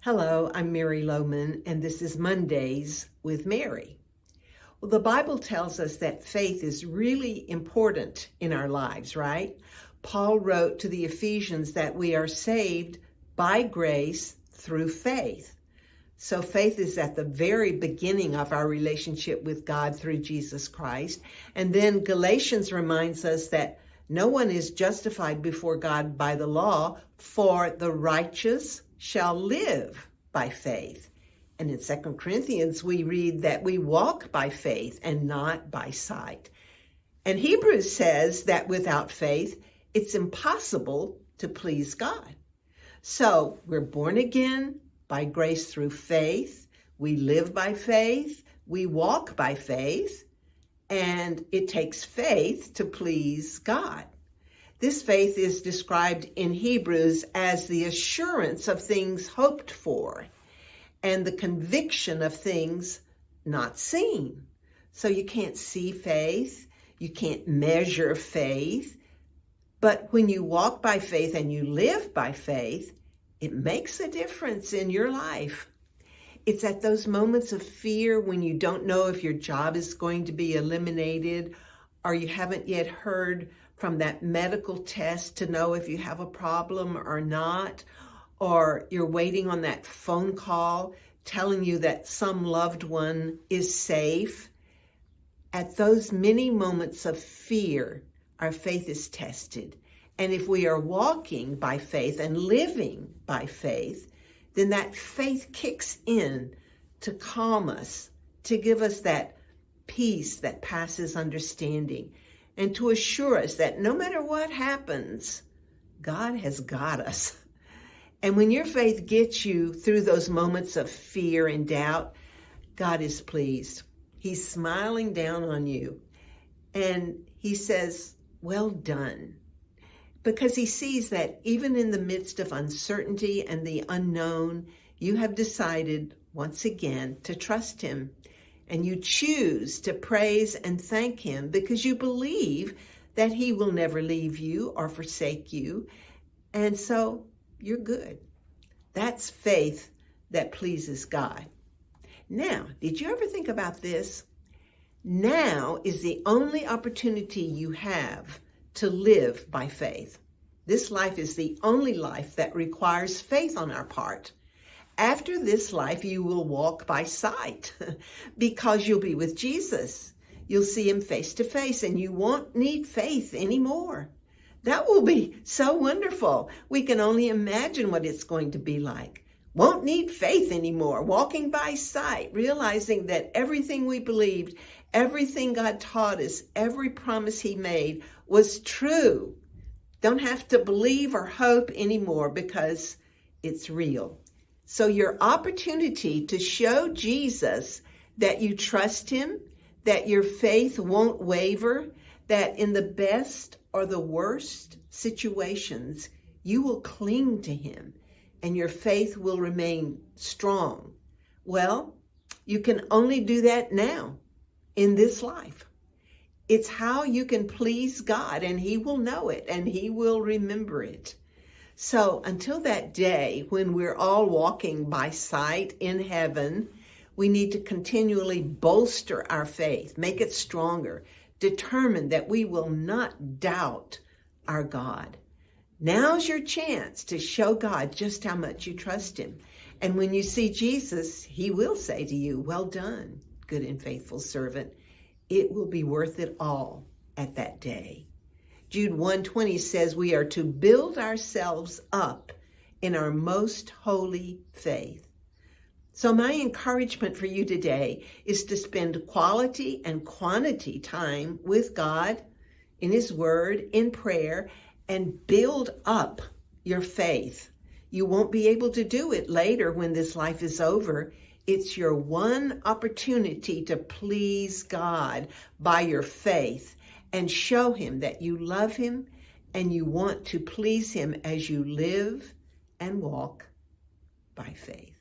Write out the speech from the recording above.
Hello, I'm Mary Lohman, and this is Mondays with Mary. Well, the Bible tells us that faith is really important in our lives, right? Paul wrote to the Ephesians that we are saved by grace through faith. So faith is at the very beginning of our relationship with God through Jesus Christ. And then Galatians reminds us that no one is justified before God by the law, for the righteous shall live by faith. And in 2 Corinthians, we read that we walk by faith and not by sight. And Hebrews says that without faith, it's impossible to please God. So we're born again by grace through faith. We live by faith. We walk by faith. And it takes faith to please God. This faith is described in Hebrews as the assurance of things hoped for and the conviction of things not seen. So you can't see faith, you can't measure faith, but when you walk by faith and you live by faith, it makes a difference in your life. It's at those moments of fear when you don't know if your job is going to be eliminated, or you haven't yet heard from that medical test to know if you have a problem or not, or you're waiting on that phone call telling you that some loved one is safe. At those many moments of fear, our faith is tested. And if we are walking by faith and living by faith, then that faith kicks in to calm us, to give us that peace that passes understanding, and to assure us that no matter what happens, God has got us. And when your faith gets you through those moments of fear and doubt, God is pleased. He's smiling down on you. And he says, well done. Because he sees that even in the midst of uncertainty and the unknown, you have decided once again to trust him. And you choose to praise and thank him because you believe that he will never leave you or forsake you. And so you're good. That's faith that pleases God. Now, did you ever think about this? Now is the only opportunity you have to live by faith. This life is the only life that requires faith on our part. After this life, you will walk by sight because you'll be with Jesus. You'll see him face to face and you won't need faith anymore. That will be so wonderful. We can only imagine what it's going to be like. Won't need faith anymore. Walking by sight, realizing that everything we believed, everything God taught us, every promise he made was true. Don't have to believe or hope anymore because it's real. So your opportunity to show Jesus that you trust him, that your faith won't waver, that in the best or the worst situations, you will cling to him and your faith will remain strong. Well, you can only do that now in this life. It's how you can please God, and he will know it and he will remember it. So until that day when we're all walking by sight in heaven, we need to continually bolster our faith, make it stronger, determine that we will not doubt our God. Now's your chance to show God just how much you trust him. And when you see Jesus, he will say to you, well done, good and faithful servant. It will be worth it all at that day. Jude 1:20 says we are to build ourselves up in our most holy faith. So my encouragement for you today is to spend quality and quantity time with God, in his word, in prayer, and build up your faith. You won't be able to do it later when this life is over. It's your one opportunity to please God by your faith and show him that you love him and you want to please him as you live and walk by faith.